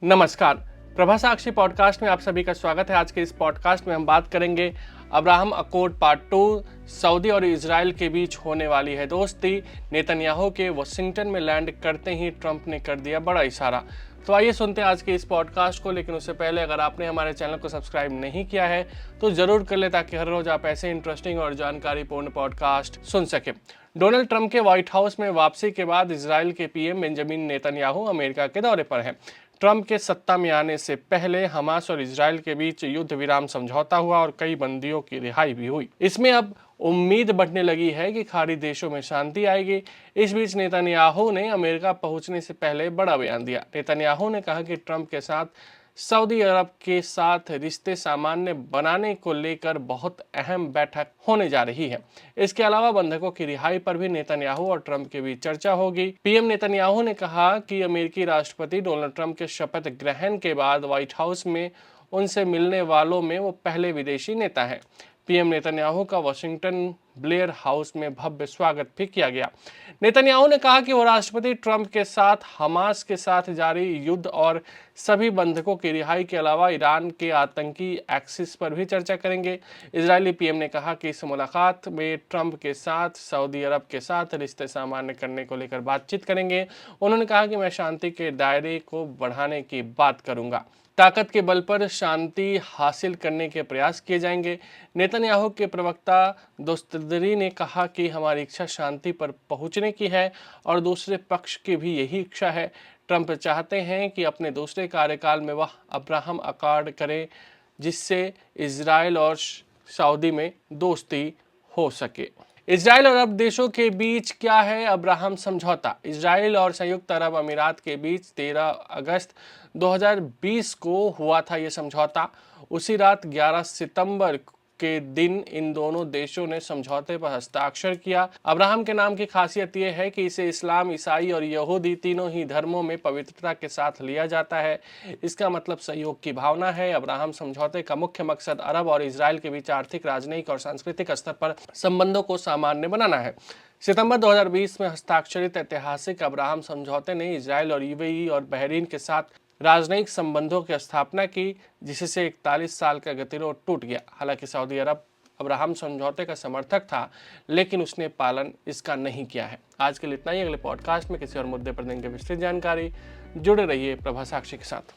नमस्कार। प्रभा साक्षी पॉडकास्ट में आप सभी का स्वागत है। आज के इस पॉडकास्ट में हम बात करेंगे अब्राहम अकॉर्ड पार्ट 2। सऊदी और इजराइल के बीच होने वाली है दोस्ती। नेतन्याहू के वाशिंगटन में लैंड करते ही ट्रंप ने कर दिया बड़ा इशारा। तो आइए सुनते हैं आज के इस पॉडकास्ट को। लेकिन उससे पहले अगर आपने हमारे चैनल को सब्सक्राइब नहीं किया है तो जरूर कर ले, ताकि हर रोज आप ऐसे इंटरेस्टिंग और जानकारीपूर्ण पॉडकास्ट सुन सके। डोनाल्ड ट्रंप के व्हाइट हाउस में वापसी के बाद इजराइल के पीएम बेंजामिन नेतन्याहू अमेरिका के दौरे पर हैं। ट्रंप के सत्ता में आने से पहले हमास और इजराइल के बीच युद्ध विराम समझौता हुआ और कई बंदियों की रिहाई भी हुई। इसमें अब उम्मीद बढ़ने लगी है कि खाड़ी देशों में शांति आएगी। इस बीच नेतन्याहू ने अमेरिका पहुंचने से पहले बड़ा बयान दिया। नेतन्याहू ने कहा कि ट्रंप के साथ सऊदी अरब के साथ रिश्ते सामान्य बनाने को लेकर बहुत अहम बैठक होने जा रही है। इसके अलावा बंधकों की रिहाई पर भी नेतन्याहू और ट्रंप के बीच चर्चा होगी। पीएम नेतन्याहू ने कहा कि अमेरिकी राष्ट्रपति डोनाल्ड ट्रंप के शपथ ग्रहण के बाद व्हाइट हाउस में उनसे मिलने वालों में वो पहले विदेशी नेता हैं। पीएम नेतन्याहू का वाशिंगटन ब्लेयर हाउस में भव्य स्वागत भी किया गया। नेतन्याहू ने कहा कि वो राष्ट्रपति ट्रंप के साथ हमास के साथ जारी युद्ध और सभी बंधकों की रिहाई के अलावा ईरान के आतंकी एक्सिस पर भी चर्चा करेंगे। इजरायली पीएम ने कहा कि इस मुलाकात में ट्रंप के साथ सऊदी अरब के साथ रिश्ते सामान्य करने को लेकर बातचीत करेंगे। उन्होंने कहा कि मैं शांति के दायरे को बढ़ाने की बात करूंगा। ताकत के बल पर शांति हासिल करने के प्रयास किए जाएंगे। नेतन्याहू के प्रवक्ता दोस्तदरी ने कहा कि हमारी इच्छा शांति पर पहुंचने की है और दूसरे पक्ष की भी यही इच्छा है। ट्रंप चाहते हैं कि अपने दूसरे कार्यकाल में वह अब्राहम अकॉर्ड करें, जिससे इजराइल और सऊदी में दोस्ती हो सके। इजराइल और अरब देशों के बीच क्या है अब्राहम समझौता। इजराइल और संयुक्त अरब अमीरात के बीच 13 अगस्त 2020 को हुआ था ये समझौता। उसी रात 11 सितंबर के दिन इन दोनों देशों ने समझौते पर हस्ताक्षर किया। अब्राहम के नाम की खासियत यह है कि इसे इस्लाम, ईसाई और यहूदी तीनों ही धर्मों में पवित्रता के साथ लिया जाता है। इसका मतलब सहयोग की भावना है। अब्राहम समझौते का मुख्य मकसद अरब और इजराइल के बीच आर्थिक, राजनयिक और सांस्कृतिक स्तर पर संबंधों को सामान्य बनाना है। सितंबर 2020 में हस्ताक्षरित ऐतिहासिक अब्राहम समझौते ने इजराइल और यूएई और बहरीन के साथ राजनयिक संबंधों की स्थापना की, जिससे 41 साल का गतिरोध टूट गया। हालांकि सऊदी अरब अब्राहम समझौते का समर्थक था, लेकिन उसने पालन इसका नहीं किया है। आज के लिए इतना ही। अगले पॉडकास्ट में किसी और मुद्दे पर देंगे विस्तृत जानकारी। जुड़े रहिए प्रभा साक्षी के साथ।